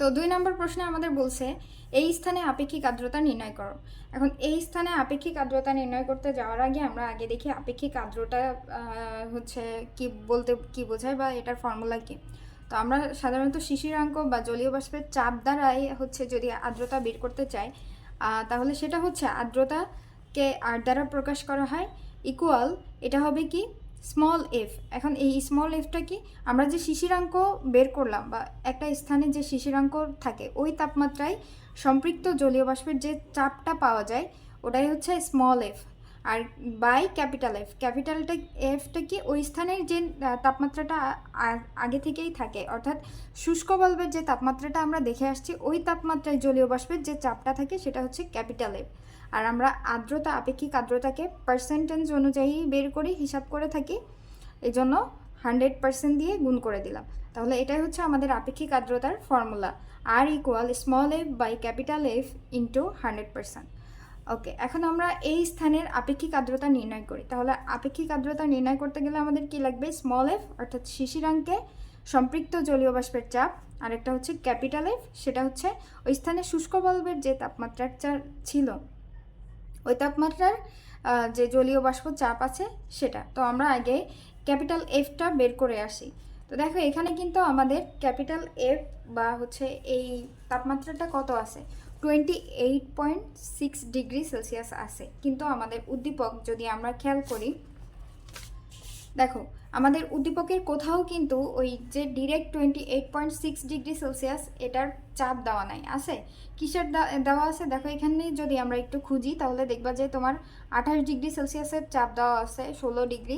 তো 2 নম্বর প্রশ্নে আমাদের বলছে এই স্থানে আপেক্ষিক আর্দ্রতা নির্ণয় করো। এখন এই স্থানে আপেক্ষিক আর্দ্রতা নির্ণয় করতে যাওয়ার আগে আমরা আগে দেখি আপেক্ষিক আর্দ্রতা হচ্ছে কি বোঝায় বা এটার ফর্মুলা কি। তো আমরা সাধারণত শিশিরাঙ্ক বা জলীয় বাষ্পের চাপ দ্বারাই হচ্ছে যদি আর্দ্রতা বের করতে চাই, তাহলে সেটা হচ্ছে আর্দ্রতাকে আর দ্বারা প্রকাশ করা হয় ইকুয়াল, এটা হবে কি স্মল এফ। এখন এই স্মল এফটা কি, আমরা যে শিশিরাঙ্ক বের করলাম বা একটা স্থানে যে শিশিরাঙ্ক থাকে ওই তাপমাত্রায় সম্পৃক্ত জলীয় বাষ্পের যে চাপটা পাওয়া যায় ওটাই হচ্ছে স্মল এফ। আর বাই ক্যাপিটাল এফ, ক্যাপিটালটা এফটা কি ওই স্থানের যে তাপমাত্রাটা আগে থেকেই থাকে, অর্থাৎ শুষ্ক বাল্বের যে তাপমাত্রাটা আমরা দেখে আসছি ওই তাপমাত্রায় জলীয় বাষ্পের যে চাপটা থাকে সেটা হচ্ছে ক্যাপিটাল এফ। আর আমরা আর্দ্রতা, আপেক্ষিক আর্দ্রতাকে পার্সেন্টেজ অনুযায়ী বের করি, হিসাব করে থাকি, এই জন্য 100% দিয়ে গুণ করে দিলাম। তাহলে এটাই হচ্ছে আমাদের আপেক্ষিক আর্দ্রতার formula, R equal small F by capital F into 100%। Okay, এখন আমরা এই স্থানের আপেক্ষিক আর্দ্রতা নির্ণয় করি। তাহলে আপেক্ষিক আর্দ্রতা নির্ণয় করতে গেলে আমাদের কি লাগবে, স্মল এফ অর্থাৎ শিশিরাঙ্কে সম্পৃক্ত জলীয় বাষ্পের চাপ, আরেকটা হচ্ছে ক্যাপিটাল এফ, সেটা হচ্ছে ওই স্থানে শুষ্ক বাল্বের যে তাপমাত্রাটা ছিল ওই তাপমাত্রার যে জলীয় বাষ্প চাপ আছে সেটা। তো আমরা আগে ক্যাপিটাল এফটা বের করে আসি। তো দেখো এখানে কিন্তু আমাদের ক্যাপিটাল এফ বা হচ্ছে এই তাপমাত্রাটা কত আছে, 28.6 ডিগ্রি সেলসিয়াস আছে। কিন্তু আমাদের উদ্দীপক যদি আমরা খেয়াল করি, দেখো আমাদের উদ্দীপকের কোথাও কিন্তু ওই যে ডিরেক্ট 28.6 ডিগ্রি সেলসিয়াস এটার চাপ দেওয়া নাই, আছে কিসের দেওয়া আছে, দেখো এখানে যদি আমরা একটু খুঁজি তাহলে দেখবা যে তোমার 28 ডিগ্রি সেলসিয়াসের চাপ দেওয়া আছে, 16 ডিগ্রি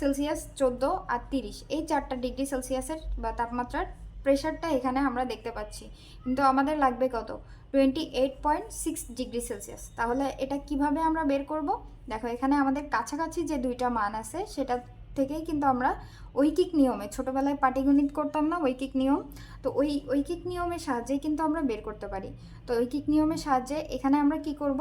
সেলসিয়াস, 14 আর 30, এই 4টা ডিগ্রি সেলসিয়াসের বা তাপমাত্রার প্রেশারটা এখানে আমরা দেখতে পাচ্ছি। কিন্তু আমাদের লাগবে কত, 28.6 ডিগ্রি সেলসিয়াস। তাহলে এটা কিভাবে আমরা বের করব, দেখো এখানে আমাদের কাছাকাছি যে দুইটা মান আছে সেটা থেকেই কিন্তু আমরা ঐকিক নিয়মে, ছোটোবেলায় পাটিগণিত করতাম না ঐকিক নিয়ম, তো ওই ঐকিক নিয়মের সাহায্যেই কিন্তু আমরা বের করতে পারি। তো ঐকিক নিয়মের সাহায্যে এখানে আমরা কি করব,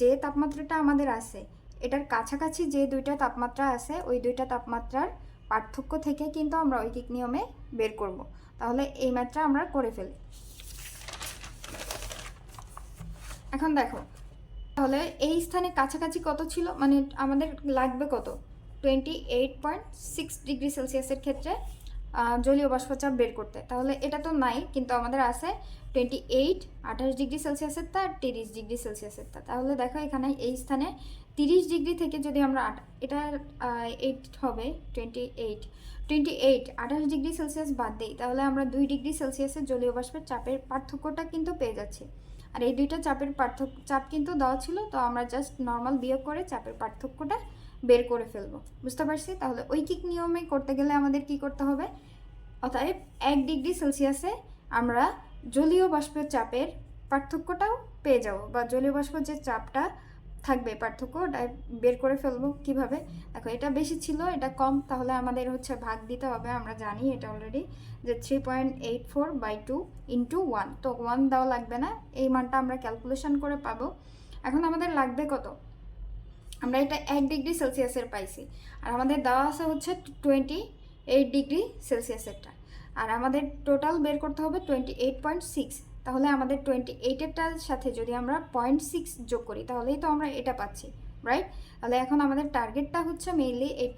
যে তাপমাত্রাটা আমাদের আছে এটার কাছাকাছি যে দুইটা তাপমাত্রা আছে ওই দুইটা তাপমাত্রার পার্থক্য থেকে কিন্তু আমরা ঐকিক নিয়মে বের করব। তাহলে এই ম্যাথটা আমরা করে ফেলি। এখন দেখো তাহলে এই স্থানে কাছাকাছি কত ছিল, মানে আমাদের লাগবে কত, 28.6 ডিগ্রি সেলসিয়াসের ক্ষেত্রে জলীয় বাষ্পচাপ বের করতে। তাহলে এটা তো নাই, কিন্তু আমাদের আছে 28 ডিগ্রি সেলসিয়াসেরটা আর 30 ডিগ্রি সেলসিয়াসেরটা। তাহলে দেখো এখানে এই স্থানে 30 ডিগ্রি থেকে যদি আমরা এটা 8 হবে 28 ডিগ্রি সেলসিয়াস বাদ দিই, তাহলে আমরা 2 ডিগ্রি সেলসিয়াসের জলীয় বাষ্পের চাপের পার্থক্যটা কিন্তু পেয়ে যাচ্ছি। আর এই দুইটা চাপের চাপ কিন্তু দেওয়া ছিল, তো আমরা জাস্ট নর্মাল বিয়োগ করে চাপের পার্থক্যটা বের করে ফেলবো, বুঝতে পারছি। তাহলে ঐকিক নিয়মে করতে গেলে আমাদের কি করতে হবে, অতএব 1 ডিগ্রি সেলসিয়াসে আমরা জলীয় বাষ্পের চাপের পার্থক্যটাও পেয়ে যাব, বা জলীয় বাষ্পের যে চাপটা থাকবে পার্থক্য ওটা বের করে ফেলবো। কিভাবে, দেখো এটা বেশি ছিল এটা কম, তাহলে আমাদের হচ্ছে ভাগ দিতে হবে, আমরা জানি এটা অলরেডি, যে 3.84/2 ইন্টু 1, তো 1 দেওয়া লাগবে না, এই মানটা আমরা ক্যালকুলেশন করে পাবো। এখন আমাদের লাগবে কত, আমরা এটা 1 ডিগ্রি সেলসিয়াসের পাইছি, আর আমাদের দেওয়া আছে হচ্ছে 28 ডিগ্রি সেলসিয়াসেরটা, আর আমাদের টোটাল বের করতে হবে 28.6। তাহলে আমাদের 28এরটার সাথে যদি আমরা 0.6 যোগ করি তাহলেই তো আমরা এটা পাচ্ছি, রাইট। তাহলে এখন আমাদের টার্গেটটা হচ্ছে মেইনলি এই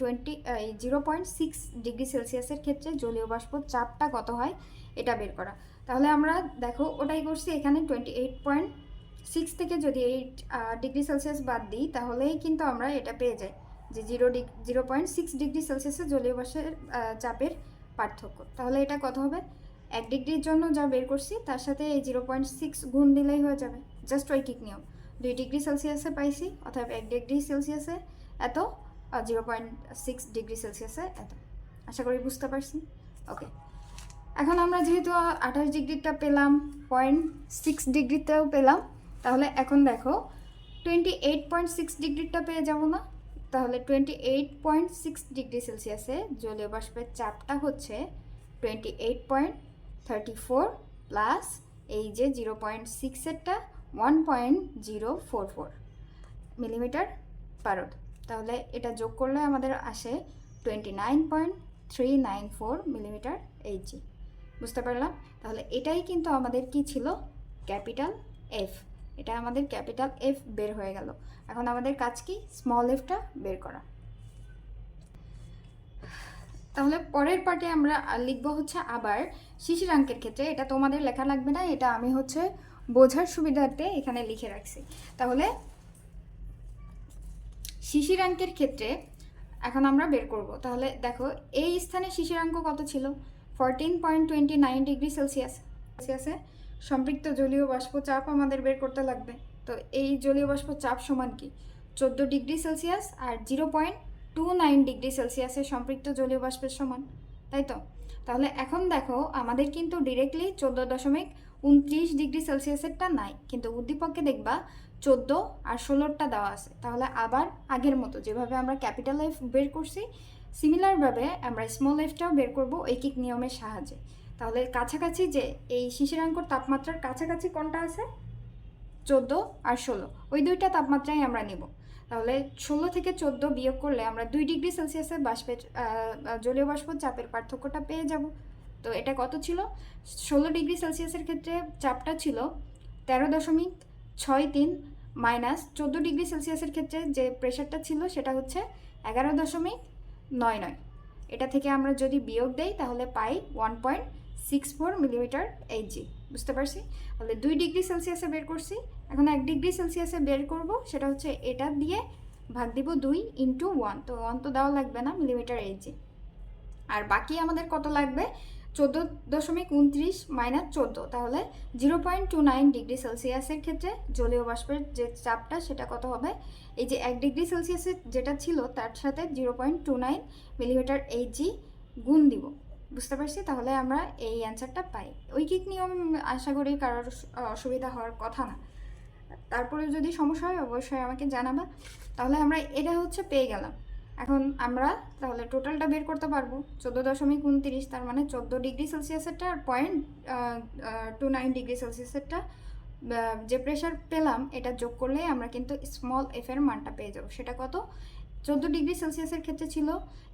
0.6 ডিগ্রি সেলসিয়াসের ক্ষেত্রে জলীয় বাষ্প চাপটা কত হয় এটা বের করা। তাহলে আমরা দেখো ওটাই করছি, এখানে 28.6 থেকে যদি 8 ডিগ্রি সেলসিয়াস বাদ দিই তাহলেই কিন্তু আমরা এটা পেয়ে যাই যে 0.6 ডিগ্রি সেলসিয়াসের জলীয় বাষ্পের চাপের পার্থক্য। তাহলে এটা কত হবে, 1 ডিগ্রির জন্য যা বের করছি তার সাথে এই 0.6 গুণ দিলেই হয়ে যাবে, জাস্ট ঐকিক নিয়ম। 2 ডিগ্রি সেলসিয়াসে পাইছি, অর্থাৎ 1 ডিগ্রি সেলসিয়াসে এত, 0.6 ডিগ্রি সেলসিয়াসে এত। আশা করি বুঝতে পারছি। ওকে, এখন আমরা যেহেতু 28 ডিগ্রিটা পেলাম, 0.6 ডিগ্রিতেও পেলাম, তাহলে এখন দেখো 28.6 ডিগ্রিটা পেয়ে যাব না। তাহলে 28.6 ডিগ্রি সেলসিয়াসে জলীয় বাষ্পের চাপটা হচ্ছে 28.34 প্লাস এই যে 0.6এরটা 1.044 মিলিমিটার পারদ। তাহলে এটা যোগ করলে আমাদের আসে 29.394 মিলিমিটার এইচজি। বুঝতে পারলাম? তাহলে এটাই কিন্তু আমাদের কি ছিল, ক্যাপিটাল এফ। এটা আমাদের ক্যাপিটাল এফ বের হয়ে গেল। এখন আমাদের কাজ কি, স্মল এফটা বের করা। তাহলে পরের পার্টে আমরা লিখব হচ্ছে আবার শিশিরাঙ্কের ক্ষেত্রে। এটা তোমাদের লেখা লাগবে না, এটা আমি হচ্ছে বোঝার সুবিধার্থে এখানে লিখে রাখছি। তাহলে শিশিরাঙ্কের ক্ষেত্রে এখন আমরা বের করব। তাহলে দেখো এই স্থানে শিশিরাঙ্ক কত ছিল, 14.29 ডিগ্রি সেলসিয়াস। সেলসিয়াসে সম্পৃক্ত জলীয় বাষ্প চাপ আমাদের বের করতে লাগবে। তো এই জলীয় বাষ্প চাপ সমান কি, 14 ডিগ্রি সেলসিয়াস আর 0.29 ডিগ্রি সেলসিয়াসের সম্পৃক্ত জলীয় বাষ্পের সমান, তাই তো? তাহলে এখন দেখো আমাদের কিন্তু ডিরেক্টলি 14.29 ডিগ্রি সেলসিয়াসেরটা নাই, কিন্তু উদ্দীপকে দেখবা 14 আর 16টা দেওয়া আছে। তাহলে আবার আগের মতো যেভাবে আমরা ক্যাপিটাল এফ বের করছি, সিমিলারভাবে আমরা স্মল এফটাও বের করব ঐকিক নিয়মের সাহায্যে। তাহলে কাছাকাছি যে এই শিশিরাঙ্কর তাপমাত্রার কাছাকাছি কোনটা আছে, 14 আর 16, ওই দুইটা তাপমাত্রাই আমরা নিব। তাহলে 16 থেকে 14 বিয়োগ করলে আমরা 2 ডিগ্রি সেলসিয়াসের বাষ্পের জলীয় বাষ্প চাপের পার্থক্যটা পেয়ে যাব। তো এটা কত ছিল, 16 ডিগ্রি সেলসিয়াসের ক্ষেত্রে চাপটা ছিল 13.63 মাইনাস 14 ডিগ্রি সেলসিয়াসের ক্ষেত্রে যে প্রেশারটা ছিল সেটা হচ্ছে 11.99। এটা থেকে আমরা যদি বিয়োগ দেই তাহলে পাই 1.64 মিলিমিটার এইচজি। বুঝতে পারছি? তাহলে 2 ডিগ্রি সেলসিয়াসে বের করছি, এখন 1 ডিগ্রি সেলসিয়াসে বের করব, সেটা হচ্ছে এটা দিয়ে ভাগ দিব 2 ইন্টু 1, তো 1 তো দেওয়া লাগবে না, মিলিমিটার এইচজি। আর বাকি আমাদের কত লাগবে, 14.29 মাইনাস 14, তাহলে 0.29 ডিগ্রি সেলসিয়াসের ক্ষেত্রে জলীয় বাষ্পের যে চাপটা সেটা কত হবে, এই যে 1 ডিগ্রি সেলসিয়াসের যেটা ছিল তার সাথে 0.29 মিলিমিটার এইচজি গুণ দিব। বুঝতে পারছি? তাহলে আমরা এই অ্যান্সারটা পাই। ঐকিক নিয়ম আশা করি কারোর অসুবিধা হওয়ার কথা না। তারপরে যদি সমস্যা হয় অবশ্যই আমাকে জানাবা। তাহলে আমরা এটা হচ্ছে পেয়ে গেলাম। এখন আমরা তাহলে টোটালটা বের করতে পারবো, 14.29, তার মানে 14 ডিগ্রি সেলসিয়াসেরটা আর 0.29 ডিগ্রি সেলসিয়াসেরটা যে প্রেশার পেলাম এটা যোগ করলে আমরা কিন্তু স্মল এফ এর মানটা পেয়ে যাবো। সেটা কত, 14 ডিগ্রি সেলসিয়াসের ক্ষেত্রে ছিল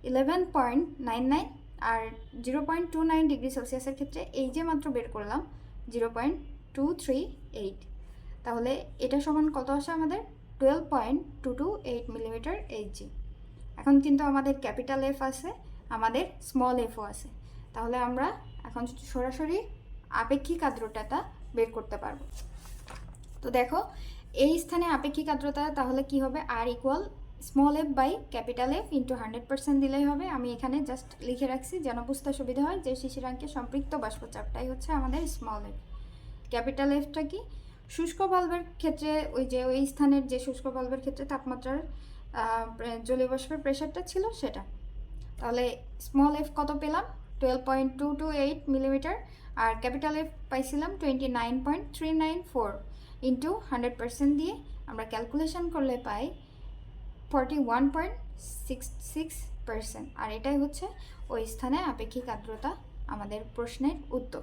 11.99 আর 0.29 ডিগ্রি সেলসিয়াসের ক্ষেত্রে এই যে মাত্র বের করলাম 0.238। তাহলে এটা সমান কত আসে আমাদের, 12.228 মিলিমিটার এইচজি। এখন কিন্তু আমাদের ক্যাপিটাল এফ আছে, আমাদের স্মল এফও আছে। তাহলে আমরা এখন সরাসরি আপেক্ষিক আর্দ্রতাটা বের করতে পারবো। তো দেখো এই স্থানে আপেক্ষিক আর্দ্রতা তাহলে কি হবে, আর equal small F by capital F into 100% দিলেই হবে। আমি এখানে জাস্ট লিখে রাখছি যেন বুঝতে সুবিধা হয় যে শিশিরাঙ্কে সম্পৃক্ত বাষ্পচাপটাই হচ্ছে আমাদের স্মল এফ। ক্যাপিটাল এফটা কি, শুষ্ক বাল্বের ক্ষেত্রে ওই স্থানের যে শুষ্ক বাল্বের ক্ষেত্রে তাপমাত্রার জলীয় বাষ্পের প্রেশারটা ছিল সেটা। তাহলে স্মল এফ কত পেলাম, 12.228 মিলিমিটার, আর ক্যাপিটাল এফ পাইছিলাম 29.394 ইন্টু 100% দিয়ে আমরা ক্যালকুলেশন করলে পাই 41.66%। আর এটাই হচ্ছে ওই স্থানে আপেক্ষিক আর্দ্রতা আমাদের প্রশ্নের উত্তর।